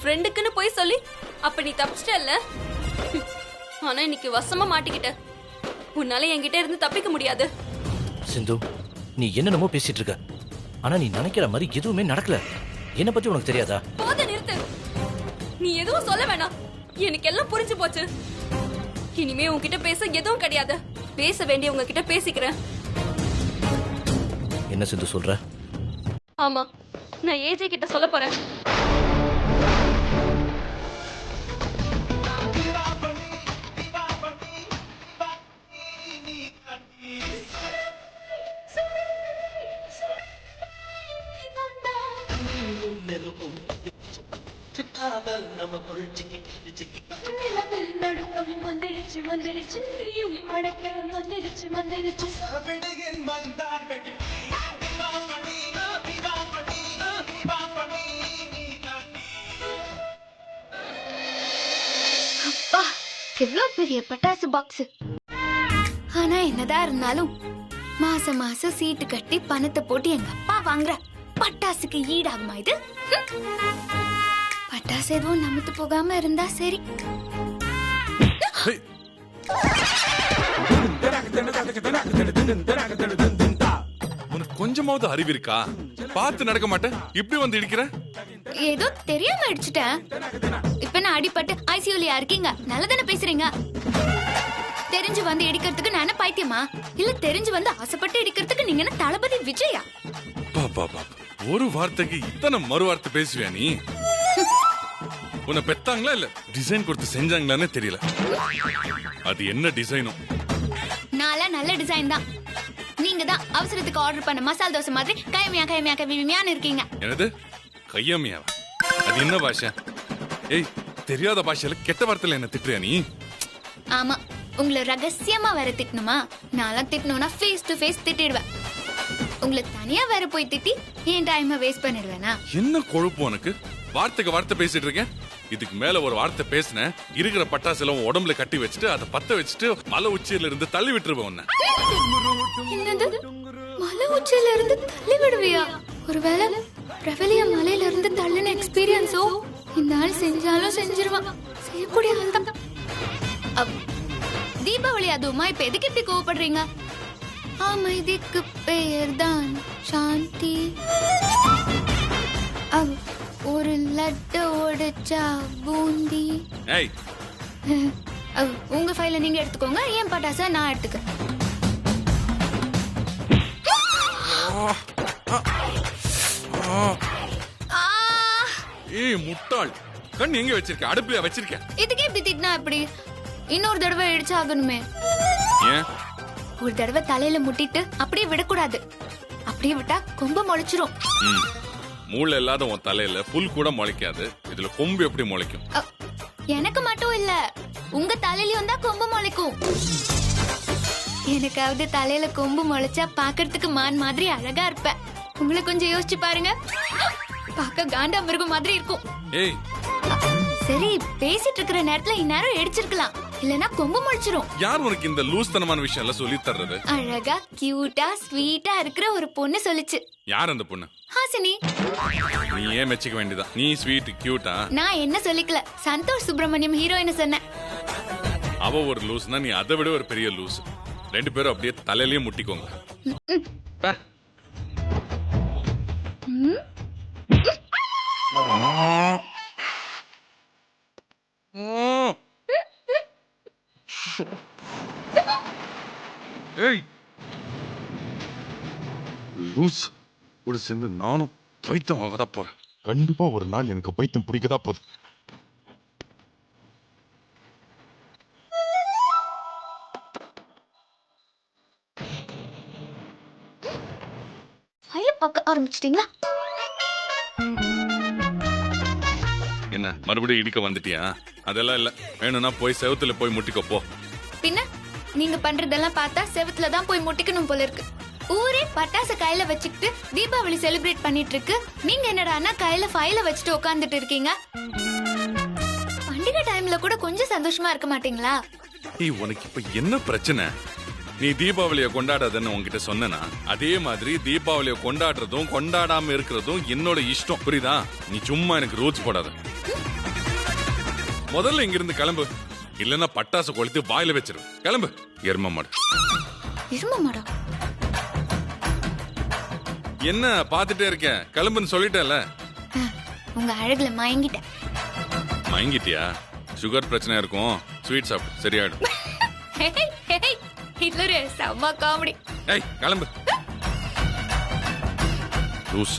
ஃப்ரெண்டுக்குன்னு போய் சொல்லி அப்ப நீ தப்பிச்சிட்டல்ல. ஆனா இன்னைக்கு வசமா மாட்டிக்கிட்ட. உன்னால என்கிட்ட இருந்து தப்பிக்க முடியாது. சிந்து, நீ என்னென்னமோ பேசிட்டு இருக்க. ஆனா நீ நினைக்கிற மாதிரி எதுவுமே நடக்கல. என்ன பத்தி உனக்கு தெரியாதா? போத நிறுத்து. நீ எதுவும் சொல்ல வேணாம். எனக்கு எல்லாம் புரிஞ்சு போச்சு. இனிமே உன்கிட்ட பேச எதுவும் கிடையாது. பேச வேண்டியவங்க கிட்ட பேசிக்கிறேன். என்ன சிந்து சொல்ற? ஆமா, நான் ஏஜே கிட்ட சொல்ல போறேன். எவ்வளவு பெரிய பட்டாசு பாக்ஸ். ஆனா என்னதான் இருந்தாலும் மாசம் மாசம் சீட்டு கட்டி பணத்தை போட்டு எங்க அப்பா வாங்குற பட்டாசுக்கு ஈடாகுமா இது? பட்டாசு எதுவும் நமத்து போகாம இருந்தா சரி. உனக்கு கொஞ்சமாவது அறிவு இருக்கா? பார்த்து நடக்க மாட்டேன், இப்படி வந்து இடிக்கிற. ஏதோ தெரியாம அடிச்சுட்டேன். இப்ப நான் அடிபட்டு ஐசியூலியா இருக்கீங்க, நல்லதானே பேசுறீங்க? தெரிஞ்சு வந்து இடிக்கிறதுக்கு நான் பைத்தியமா? இல்ல தெரிஞ்சு வந்து ஆசைப்பட்டு இடிக்கிறதுக்கு நீங்க என்ன தளபதி விஜயா? ஒரு வார்த்தைக்கு இத்தனை மறு வார்த்தை பேசுவியா நீ? உன்னை பெத்தாங்களா இல்ல டிசைன் கொடுத்து செஞ்சாங்களான்னு தெரியல. அது என்ன டிசைனோ? நாளா நல்ல டிசைன் தான். நீங்க தான் அவசரத்துக்கு ஆர்டர் பண்ண மசால் தோசை மாதிரி கையமியா கையமியா கையமியான்னு இருக்கீங்க. என்னது கையமியாவா? அது என்ன பாஷை? ஏய், தெரியாத பாஷையில கெட்ட வார்த்தையில என்ன திட்டுறியா நீ? ஆமா, உங்களை ரகசியமா வேற திட்டணுமா? நான்லாம் திட்டணும்னா ஃபேஸ் டு ஃபேஸ் திட்டிடுவேன். உங்களை தனியா வேற போய் திட்டி என் டைமை வேஸ்ட் பண்ணிடுவேனா? என்ன கொழுப்பு உனக்கு? வார்த்தைக்கு வார்த்தை பேசிட்டு இருக்கேன். இதுக்கு மேல ஒரு வார்த்தை பேசின இருக்கிற பட்டாசுல உடம்புல கட்டி வச்சுட்டு அதை பத்த வச்சுட்டு மலை உச்சியில இருந்து தள்ளி விட்டுருவேன். என்னது, மலை உச்சியில இருந்து தள்ளி விடுவியா? ஒருவேளை பிரபலிய மலையில இருந்து தள்ளின எக்ஸ்பீரியன்ஸோ இந்த ஆள் செஞ்சாலும் செஞ்சிருவான். செய்யக்கூடிய ஆள் தான். தீபாவளி அதுவுமா இப்ப எதுக்கு இப்படி கோவப்படுறீங்க? அமைதிக்கு பெயர் தான் சாந்தி. ஒரு லட்டு உடைச்சா பூந்தி. உங்க ஃபைல நீங்க எடுத்துக்கோங்க, ஏன் பட்டாசா நான் எடுத்துக்க. ஏய் முட்டாள், கண் எங்க வச்சிருக்க? அடுப்புல வச்சிருக்க. இதுக்கே இப்படி திட்டினா எப்படி? இன்னொரு தடவை இடிச்சாகணுமே. ஏன்? ஒரு தடவை தலையில முட்டிட்டு அப்படியே விடக்கூடாது. அப்படியே விட்டா கொம்பு முளைச்சிரும். மூளை இல்லாத உன் தலையில புல் கூட முளைக்காது, இதுல கொம்பு எப்படி முளைக்கும்? எனக்கு மட்டும் இல்ல, உங்க தலையிலயும் தான் கொம்பு முளைக்கும். எனக்காவது தலையில கொம்பு முளைச்சா பாக்குறதுக்கு மான் மாதிரி அழகா இருப்பேன். உங்களை கொஞ்சம் யோசிச்சு பாருங்க, பார்க்க காண்டா மிருகம் மாதிரி இருக்கும். ஏய், சரி, பேசிட்டு இருக்கிற நேரத்துல இந்நேரம் எடுச்சிருக்கலாம், இல்லனா கொம்பு முளைச்சிரும். யார் உனக்கு இந்த லூஸ் தனமான விஷயம் எல்லாம் சொல்லி தர்றது? அழகா கியூட்டா ஸ்வீட்டா இருக்கிற ஒரு பொண்ணு சொல்லுச்சு. யார் அந்த பொண்ணு? ஹாசினி. நீ ஏன் மெச்சிக்க வேண்டியதா? நீ ஸ்வீட் கியூட்டா? நான் என்ன சொல்லிக்கல, சந்தோஷ் சுப்பிரமணியம் ஹீரோயின சொன்னேன். அவ ஒரு லூஸ்னா நீ அதை விட ஒரு பெரிய லூஸ். ரெண்டு பேரும் அப்படியே தலையிலேயே முட்டிக்கோங்க. ஏய் லூஸ் கூட சேர்ந்து நானும் பைத்தியம் ஆகதா போறேன். கண்டிப்பா ஒரு நாள் எனக்கு பைத்தியம் பிடிக்கதா போகுது. பார்க்க ஆரம்பிச்சிட்டீங்களா? என்ன மறுபடியும் இடிக்க வந்துட்டியா? அதெல்லாம் இல்ல, வேணும்னா போய் செவத்துல போய் முட்டிக்க போ. பின்ன நீங்க பண்றதெல்லாம் பார்த்தா செவத்துல தான் போய் முட்டிக்கணும் போல இருக்கு. ஊரே பட்டாசு கையில வச்சுக்கிட்டு தீபாவளி செலிப்ரேட் பண்ணிட்டு இருக்கு. நீங்க என்னடான்னா கையில ஃபைல வச்சுட்டு உட்கார்ந்துட்டு இருக்கீங்க. பண்டிகை டைம்ல கூட கொஞ்சம் சந்தோஷமா இருக்க மாட்டீங்களா? ஏய், உனக்கு இப்ப என்ன பிரச்சனை? நீ தீபாவளியை கொண்டாடாதன்னு உன்கிட்ட சொன்னா, அதே மாதிரி தீபாவளியை கொண்டாடுறதும் கொண்டாடாம இருக்கிறதும் என்னோட இஷ்டம், புரியுதா? நீ சும்மா எனக்கு ரூல்ஸ் போடாத. முதல்ல இங்க இருந்து கிளம்பு, இல்லன்னா பட்டாசு கொளுத்தி வாயில வச்சிரு. கிளம்பு எரும மாடு. இரும மாடா? என்ன பாத்துட்டே இருக்கேன், கிளம்புன்னு சொல்லிட்டேன்ல. உங்க அழகுல மயங்கிட்டேன். மயங்கிட்டியா? சுகர் பிரச்சனை இருக்கும், ஸ்வீட் சாப்பிடு சரியாயிடும். ஹிட்லர் செம்ம காமெடி. ஏய் கிளம்பு லூஸ்.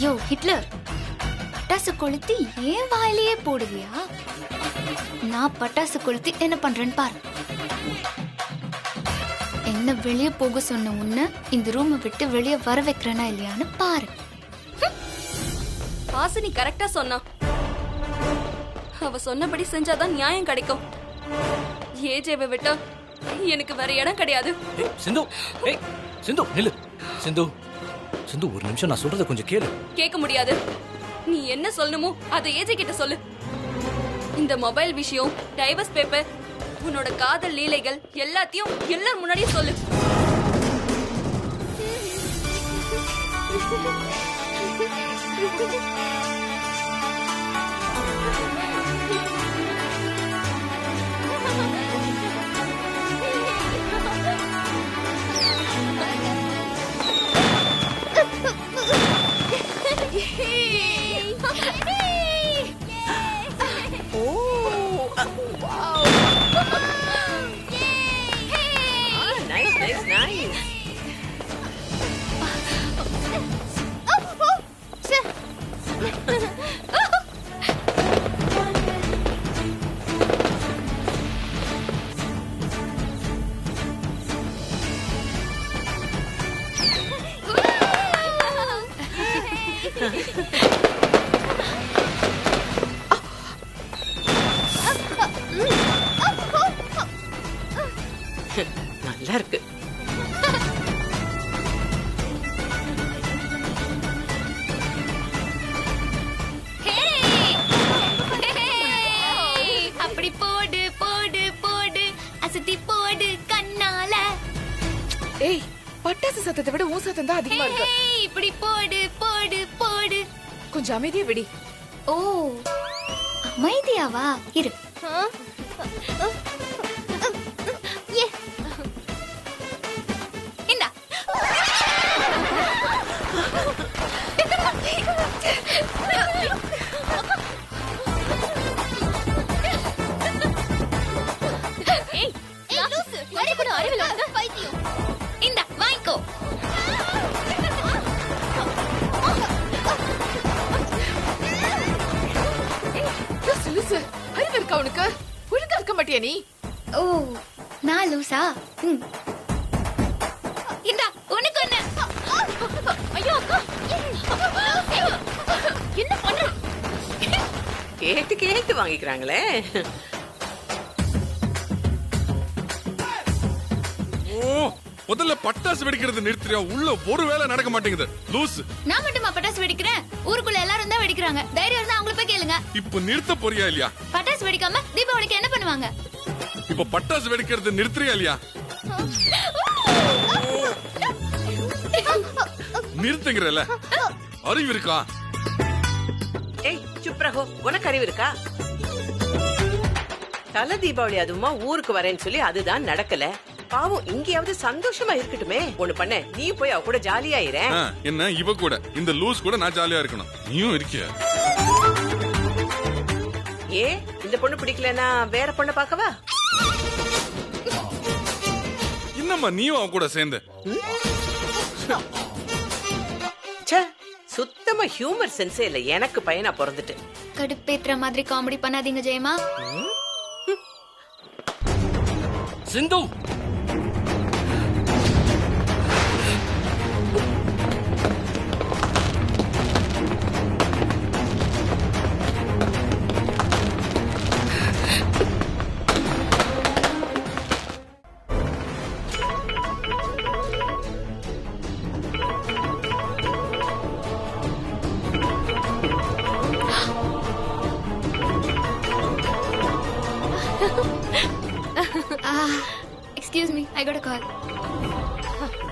யோ ஹிட்லர், பட்டாசு கொளுத்தி ஏன் வாயிலேயே போடுவியா? நான் பட்டாசு கொளுத்தி என்ன பண்றேன்னு பாரு. என்ன வெளியே போக சொன்ன உன்னை இந்த ரூமை விட்டு வெளியே வர வைக்கிறேனா இல்லையான்னு பாரு. வாசினி கரெக்டா சொன்னா. அவ சொன்னபடி செஞ்சாதான் நியாயம் கிடைக்கும். ஏஜேவை விட்டா எனக்கு வேற இடம் கிடையாது. சிந்து, ஏய் சிந்து நில்லு. சிந்து, சிந்து ஒரு நிமிஷம் நான் சொல்றத கொஞ்சம் கேளு. கேட்க முடியாது. நீ என்ன சொல்லணுமோ அதை ஏஜே கிட்ட சொல்லு. இந்த மொபைல் விஷயம், டைவர்ஸ் பேப்பர், உன்னோட காதல் லீலைகள் எல்லாத்தையும் எல்லாரும் முன்னாடியே சொல்லு. நல்லா இருக்கு. அப்படி போடு போடு போடு, அசத்தி போடு கண்ணால. ஏய், பட்டாசு சத்தத்தை விட ஊ சத்தம் தான் அதிகமா இருக்கு. இப்படி போடு போடு போடு. கொஞ்சம் அமைதியா விடி. ஓ அமைதியாவா? இரு. இந்தா. இந்தா வாங்கிக்கோ. லூசு, அறிவு இருக்கா உனக்கு? ஒழுங்கா இருக்க மாட்டியா நீ? ஓ நான் லூசா? இந்தா உனக்கு ஒண்ணு. ஐயோ அக்கா, என்ன பண்ற? கேட்டு கேட்டு வாங்கிக்கிறாங்களே. ஓ முதல்ல பட்டாசு வெடிக்கிறது நிறுத்துறியா? உள்ள ஒரு வேலை நடக்க மாட்டேங்குது லூஸ். நான் மட்டுமா பட்டாசு வெடிக்கிறேன்? ஊருக்குள்ள எல்லாரும் தான் வெடிக்கிறாங்க. தைரியம் இருந்தா அவங்கள போய் கேளுங்க. இப்ப நிறுத்த போறியா இல்லையா? பட்டாசு வெடிக்காம தீபாவளிக்கு என்ன பண்ணுவாங்க? இப்ப பட்டாசு வெடிக்கிறது நிறுத்துறியா இல்லையா? நிறுத்துங்கிறல அறிவு இருக்கா? ஏய் சுப் ரஹோ, உனக்கு அறிவு இருக்கா? தல தீபாவளி அதுமா ஊருக்கு வரேன்னு சொல்லி அதுதான் நடக்கல. பாவம் இங்கேயாவது சந்தோஷமா இருக்கட்டுமே. ஒண்ணு பண்ண, நீ போய் அவ கூட ஜாலியா இரு. என்ன இவ கூட இந்த லூஸ் கூட நான் ஜாலியா இருக்கணும், நீயும் இருக்கிய? ஏ இந்த பொண்ணு பிடிக்கலன்னா வேற பொண்ணை பாக்கவா? என்னம்மா நீயும் அவ கூட சேர்ந்து? சுத்தமா ஹியூமர் சென்ஸே இல்ல எனக்கு பையனா பிறந்துட்டு. கடுப்பேத்துற மாதிரி காமெடி பண்ணாதீங்க ஜெயமா. சிந்து, Excuse me, I got a call.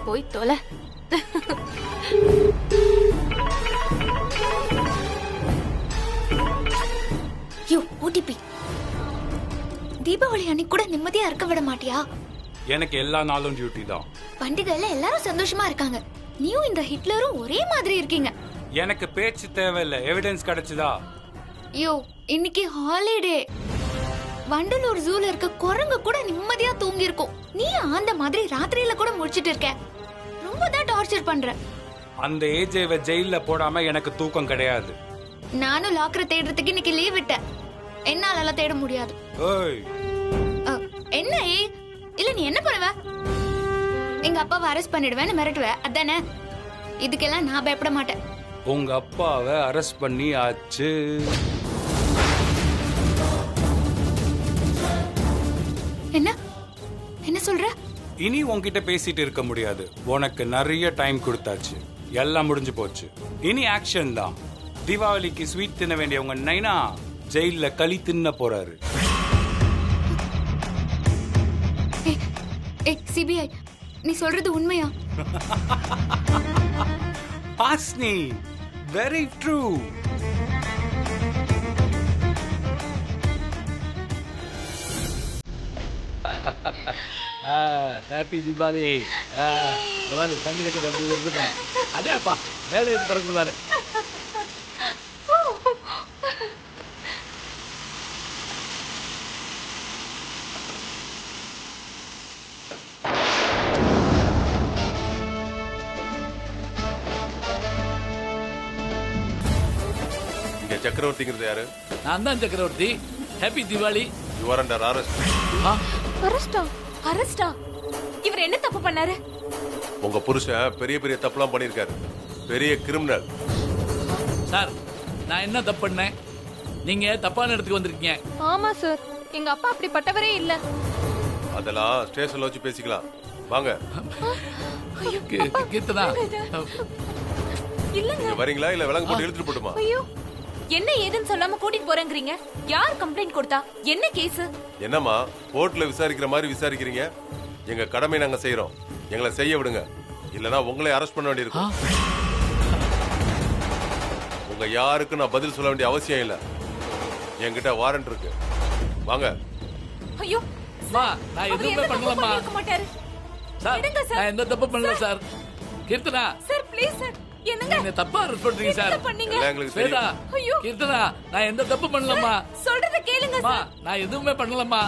போய் தொலை. நிம்மதியா இருக்க விட மாட்டியா? எனக்கு எல்லா நாளும் டியூட்டி தான். பண்டிகைல எல்லாரும் சந்தோஷமா இருக்காங்க, நீயும் இந்த ஹிட்லரும் ஒரே மாதிரி இருக்கீங்க. எனக்கு பேச்சு தேவையில்ல, எவிடன்ஸ் கிடைச்சதா? ஐயோ, இன்னைக்கு ஹாலிடே. வண்டலூர் ஜூல இருக்க குரங்கு கூட நிம்மதியா தூங்கி இருக்கும், நீ அந்த மாதிரி ராத்திரியில கூட முடிச்சிட்டு இருக்க. ரொம்ப தான் டார்ச்சர் பண்ற. அந்த ஏஜேவை ஜெயில போடாம எனக்கு தூக்கம் கிடையாது. நானும் லாக்கரை தேடுறதுக்கு இன்னைக்கு லீவ் விட்டேன், என்னால எல்லாம் தேட முடியாது. ஏய், என்ன இல்ல நீ என்ன பண்ணுவ? எங்க அப்பாவை அரெஸ்ட் பண்ணிடுவேன்னு மிரட்டுவ, அதானே? இதுக்கெல்லாம் நான் பயப்பட மாட்டேன். உங்க அப்பாவை அரெஸ்ட் பண்ணி ஆச்சு. என்ன என்ன சொல்ற? இனி உன்கிட்ட பேசிட்டு இருக்க முடியாது, உனக்கு நிறைய டைம் கொடுத்தாச்சு, எல்லாம் முடிஞ்சு போச்சு. இனி ஆக்ஷன் தான். தீபாவளிக்கு ஸ்வீட் தின்ன வேண்டிய உங்க நைனா ஜெயில களி தின்ன போறாரு. சிபிஐ, நீ சொல்றது உண்மையா? Hasni, very true. Happy Deepavali. தண்ணி கட்டி அதேப்பா வேலை திறக்குதாரு. சக்கரவர்த்திங்கிறது யாரு? நான் தான் Chakravarthy. Happy Deepavali. You are under arrest. அரெஸ்டா? அரெஸ்டா? இவர் என்ன தப்பு பண்ணாரு? உங்க புருஷன் பெரிய பெரிய தப்புலாம் பண்ணிருக்காரு, பெரிய கிரிமினல். சார், நான் என்ன தப்பு பண்ணேன்? நீங்க தப்பான இடத்துக்கு வந்திருக்கீங்க. ஆமா சார், எங்க அப்பா அப்படிப்பட்டவரே இல்ல. அதெல்லாம் ஸ்டேஷன்ல வச்சு பேசிக்கலாம், வாங்க. கீர்த்தனா, இல்லங்க வரீங்களா இல்ல விலங்கு போட்டு இழுத்துட்டு போட்டுமா? ஐயோ, என்ன ஏதுன்னு சொல்லாம கூட்டிட்டு போறேங்கறீங்க. யார் கம்ப்ளைண்ட் கொடுத்தா? என்ன கேஸ்? என்னம்மா கோர்ட்ல விசாரிக்கிற மாதிரி விசாரிக்கிறீங்க? எங்க கடமை நாங்க செய்யறோம், எங்களை செய்ய விடுங்க, இல்லனா உங்களை அரெஸ்ட் பண்ண வேண்டியிருக்கும். உங்க யாருக்கு நான் பதில் சொல்ல வேண்டிய அவசியம் இல்ல, என்கிட்ட வாரண்ட் இருக்கு, வாங்க. ஐயோ, நான் எதுவுமே பண்ணலமா. சார், நான் எந்த தப்பு பண்ணல sir. Keerthana sir, please sir, என்னங்க என்ன தப்பா அரெஸ்ட் பண்றீங்க சார்? ஸ்வேதா, ஐயோ கீர்த்தனா, நான் எந்த தப்பு பண்ணலமா. சொல்றத கேளுங்க சார். நான் எதுவுமே பண்ணலமா.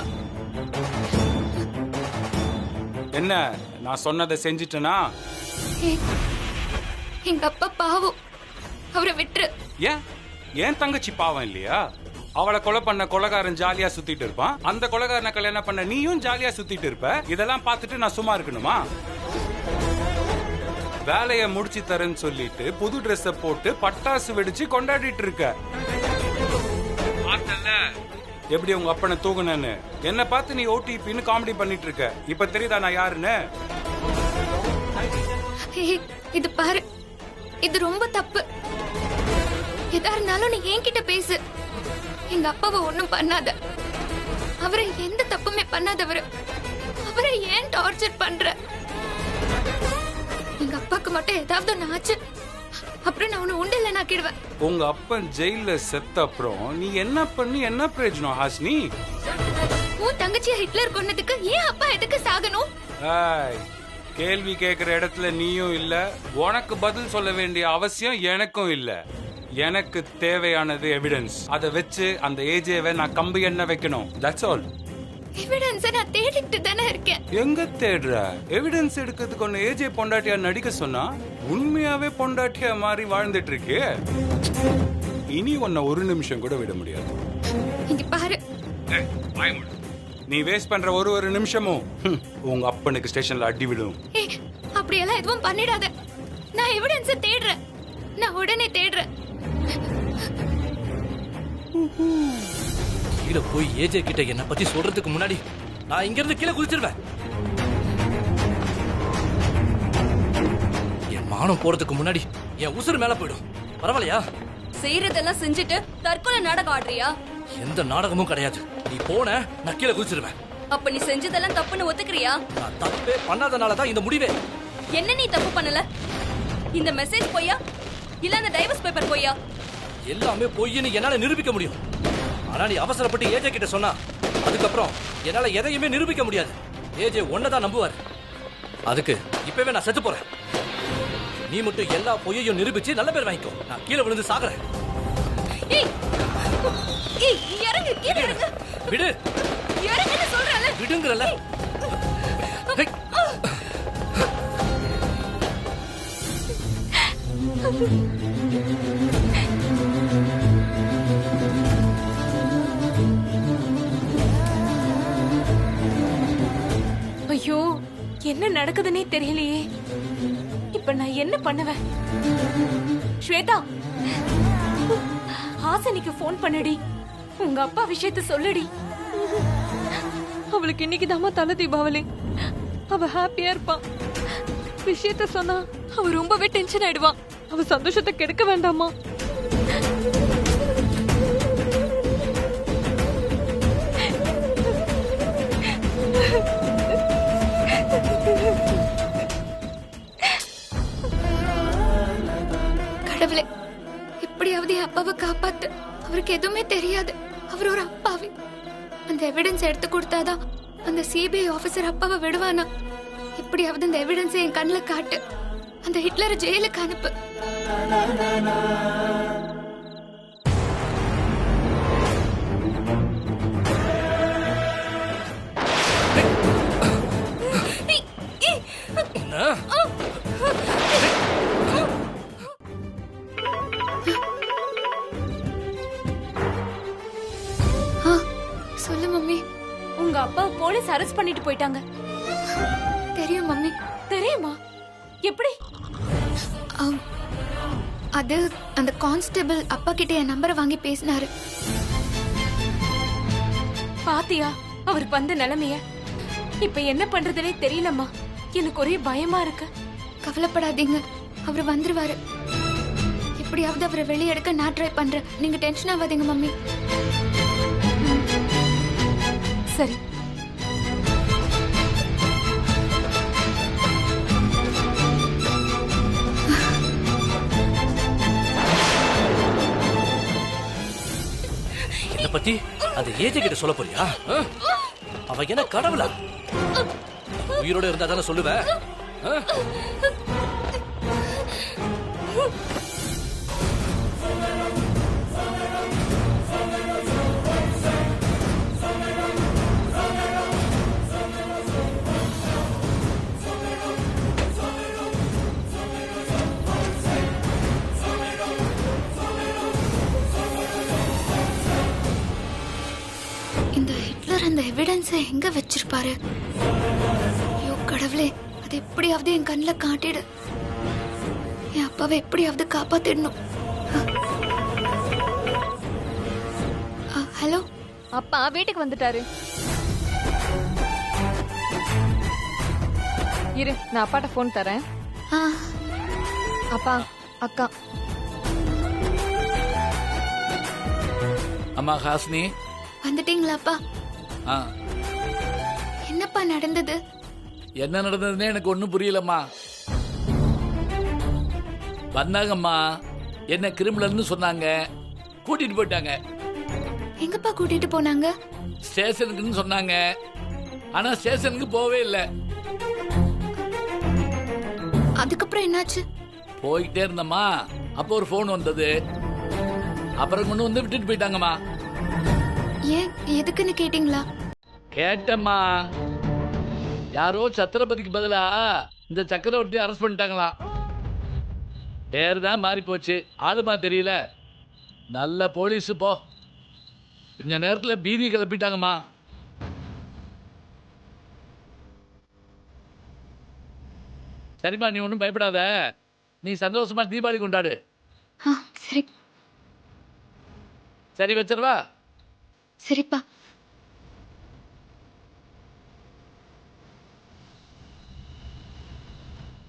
என்ன, நான் சொன்னதை செஞ்சிட்டேனா? எங்க அப்பா பாவம், அவரை விட்டுரு. ஏன் தங்கச்சி பாவம் இல்லையா? அவளை கொலை பண்ண கொலைகாரன் ஜாலியா சுத்திட்டு இருப்பான், அந்த கொலைகாரனை கல்யாணம் பண்ண நீயும் ஜாலியா சுத்திட்டு இருப்ப. இதெல்லாம் பார்த்துட்டு நான் சும்மா இருக்கணுமா? வேலைய முடிச்சு தரேன்னு சொல்லிட்டு புது ட்ரெஸ் போட்டு பட்டாசு வெடிச்சு கொண்டாடிட்டு இருக்க. எப்படி உங்க அப்பனை தூக்குனேன்னு என்ன பார்த்து நீ ஓடிபின்னு காமெடி பண்ணிட்டு இருக்க. இப்ப தெரியுதா நான் யாருன்னு? இது பாரு, இது ரொம்ப தப்பு. எதா இருந்தாலும் நீ என்கிட்ட பேசு. எங்க அப்பாவை ஒண்ணும் பண்ணாத. அவரை எந்த தப்புமே பண்ணாதவரு, அவரை ஏன் டார்ச்சர் பண்ற? எங்க அப்பாக்கு மட்டும் ஏதாவது ஒண்ணு ஆச்சு, அப்புறம் நான் உன்னை உண்டில்ல நாக்கிடுவேன். உங்க அப்பன் ஜெயில செத்த அப்புறம் நீ என்ன பண்ணி என்ன பிரயோஜனம் ஹாஸ்னி? உன் தங்கச்சியை ஹிட்லர் கொன்னதுக்கு ஏன் அப்பா எதுக்கு சாகணும்? கேள்வி கேட்கிற இடத்துல நீயும் இல்ல, உனக்கு பதில் சொல்ல வேண்டிய அவசியம் எனக்கும் இல்ல. எனக்கு தேவையானது எவிடன்ஸ். அதை வச்சு அந்த ஏஜேவை நான் கம்பி எண்ண வைக்கணும். That's all. எவிடன்ஸ் நான் தேடிட்டு தானே இருக்கேன். எங்க தேடுற? எவிடன்ஸ் எடுக்கிறதுக்கு ஒன்னு ஏஜே பொண்டாட்டியா நடிக்க சொன்னா உண்மையாவே பொண்டாட்டியா மாறி வாழ்ந்துட்டு இருக்கு. இனி உன்னை ஒரு நிமிஷம் கூட விட முடியாது. இங்க பாரு, நீ வேஸ்ட் பண்ற ஒரு நிமிஷமும் உங்க அப்பனுக்கு ஸ்டேஷன்ல அடி விடும். அப்படியெல்லாம் எதுவும் பண்ணிடாத. நான் எவிடன்ஸ் தேடுறேன், நான் உடனே தேடுறேன். கீழே போய் ஏஜே கிட்ட என்ன பத்தி சொல்றதுக்கு முன்னாடி நான் இங்க இருந்து கீழே குதிச்சிருவேன். என் மானம் போறதுக்கு முன்னாடி என் உசுறு மேல போயிடும். பரவாயில்லையா? செய்யறதெல்லாம் செஞ்சுட்டு தற்கொலை நாடகம் ஆடுறியா? எந்த நாடகமும் கிடையாது. நீ போன நான் கீழே குதிச்சிருவேன். அப்ப நீ செஞ்சதெல்லாம் தப்புன்னு ஒத்துக்கிறியா? நான் தப்பே பண்ணாதனாலதான் இந்த முடிவே. என்ன நீ தப்பு பண்ணல? இந்த மெசேஜ் பொய்யா இல்ல அந்த டைவர்ஸ் பேப்பர் பொய்யா? எல்லாமே பொய்ன்னு என்னால நிரூபிக்க முடியும். ஆனா நீ அவசரப்பட்டு ஏஜே கிட்ட சொன்னா அதுக்கப்புறம் என்னால எதையுமே நிரூபிக்க முடியாது. ஏஜே ஒன்னதான் நம்புவார். அதுக்கு இப்பவே நான் செத்து போறேன். நீ மட்டும் எல்லா பொய்யையும் நிரூபிச்சு நல்ல பேர் வாங்கிக்கோ. நான் கீழே விழுந்து சாகுறேன். இறங்கு, கீழே இறங்கு. விடு. இறங்குன்னு சொல்றேன்ல. விடுங்கறல. ஐயோ, என்ன நடக்குதுன்னே தெரியலையே. இப்ப நான் என்ன பண்ணுவேன்? ஸ்வேதா, ஹாசினிக்கு போன் பண்ணுடி. உங்க அப்பா விஷயத்த சொல்லுடி. அவளுக்கு இன்னைக்கு தாமா தலை தீபாவளி. அவ ஹாப்பியா இருப்பான். விஷயத்த சொன்னா அவ ரொம்பவே டென்ஷன் ஆயிடுவான். அவ சந்தோஷத்தை கெடுக்க வேண்டாமா? கடவுளே, எப்படியாவது என் அப்பாவை காப்பாத்து. அவருக்கு எதுவுமே தெரியாது. அவர் ஒரு அப்பாவி. அந்த எவிடன்ஸ் எடுத்து கொடுத்தாதான் அந்த சிபிஐ ஆபீசர் அப்பாவை விடுவானா? எப்படியாவது அந்த எவிடன்ஸ் என் கண்ணுல காட்டு. அந்த ஹிட்லரை ஜெயிலுக்கு அனுப்பு. சொல்லு மம்மி. உங்க அப்பா போலீஸ் அரெஸ்ட் பண்ணிட்டு போயிட்டாங்க. தெரியும் மம்மி. தெரியுமா? எப்படி? அது அந்த கான்ஸ்டபிள் அப்பா கிட்ட என் நம்பரை வாங்கி பேசினாரு. பாத்தியா அவர் வந்த நிலைமைய? இப்ப என்ன பண்றதுனே தெரியலம்மா. எனக்கு ஒரே பயமா இருக்கு. கவலைப்படாதீங்க, அவர் வந்துருவாரு. எப்படியாவது அவரை வெளியே எடுக்க நான் ட்ரை பண்றேன். நீங்க டென்ஷன் ஆகாதீங்க மம்மி. சரி. என்ன பத்தி அந்த ஏஜே கிட்ட சொல்ல போறியா? அவ என்ன கடவுளா? உயிரோட இருந்தா தானே சொல்லுவேன். இந்த ஹிட்லர் அந்த எவிடன்ஸை எங்க வச்சிருப்பாரு? ஐயோ கடவுளே, அது எப்படியாவது என் கண்ணில் காட்டிடு. என் அப்பாவை எப்படியாவது காப்பாத்திடணும். ஹலோ, அப்பா வீட்டுக்கு வந்துட்டாரு. இரு, நான் அப்பாட்ட போன் தரேன். அப்பா, அக்கா. அம்மா ஹாசினி, வந்துட்டீங்களாப்பா? ஆ, என்னப்பா நடந்தது? என்ன நடந்ததுன்னே எனக்கு ஒன்றும் புரியலம்மா. வந்தாங்கம்மா, என்ன கிரிமினல்னு சொன்னாங்க, கூட்டிட்டு போயிட்டாங்க. எங்கப்பா கூட்டிட்டு போனாங்க? ஸ்டேஷனுக்குன்னு சொன்னாங்க, ஆனா ஸ்டேஷனுக்கு போவே இல்லை. அதுக்கப்புறம் என்னாச்சு? போய்கிட்டே இருந்தம்மா, அப்போ ஒரு போன் வந்தது. அப்புறம் கொண்டு வந்து விட்டுட்டு போயிட்டாங்கம்மா. ஏன், எதுக்குன்னு கேட்டீங்களா? கேட்டம்மா, யாரோ சத்திரபதிக்கு பதிலா இந்த சக்கரவர்த்தி அரெஸ்ட் பண்ணிட்டாங்களாம். பேர் தான் மாறி போச்சு, ஆளுமா தெரியல. நல்ல போலீஸ் போ. கொஞ்ச நேரத்தில் பீதி கிளப்பிட்டாங்கம்மா. சரிம்மா, நீ ஒன்றும் பயப்படாத. நீ சந்தோஷமா தீபாவளி கொண்டாடு. சரி சரி, வச்சிருவா. சரிப்பா.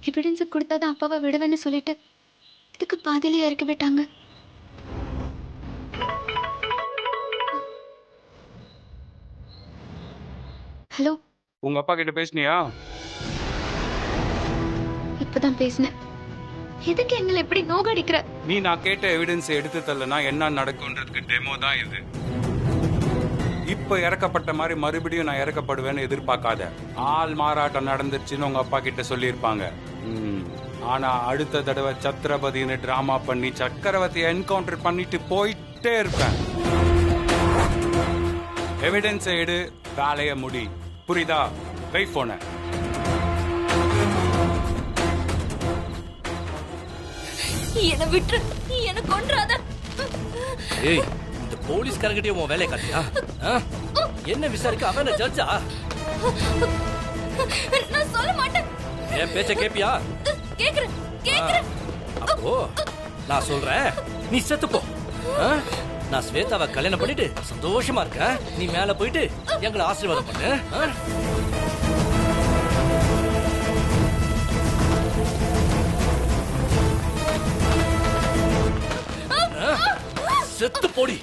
எவிடன்ஸ் கொடுத்தாதான் அப்பாவை விடுவேன்னு சொல்லிட்டு இதுக்கு பாதியிலே இறக்கி விட்டாங்க. ஹலோ, உங்க அப்பா கிட்ட பேசுனியா? இப்பதான் பேசினேன். எதுக்கு எங்களை எப்படி நோகடிக்கிற? நீ நான் கேட்ட எவிடன்ஸ் எடுத்து தரலனா என்ன நடக்கும்ன்றதுக்கு டெமோ தான் இது. இப்ப இறக்கப்பட்ட மாதிரி மறுபடியும் நான் இறக்கப்படுவேன்னு எதிர்பார்க்காத. ஆள் மாறாட்டம் நடந்துச்சுன்னு உங்க அப்பா கிட்ட சொல்லியிருப்பாங்க. ஆனா அடுத்த தடவை சத்ரபதினு டிராமா பண்ணி சக்கரவர்த்தியை என்கவுண்டர் பண்ணிட்டு போயிட்டே இருப்பேன். எவிடன்ஸ் எடு, வேலைய முடி. புரியுதா? கை போன என்ன விட்டு என்ன கொன்றாத. ஏய், இந்த போலீஸ்காரங்கிட்டே உன் வேலையை காட்டியா? என்ன விசாரிக்க அவன் ஜட்ஜா? நான் சொல்ல மாட்டேன். என் பேச்ச கேப்பியா? கேக்குறேன். அப்போ நான் சொல்றேன், நீ செத்து போ. நான் ஸ்வேதாவை கல்யாணம் பண்ணிட்டு சந்தோஷமா இருக்கேன். நீ மேல போயிட்டு எங்களை ஆசீர்வாதம் பண்ணு. செத்து போடி.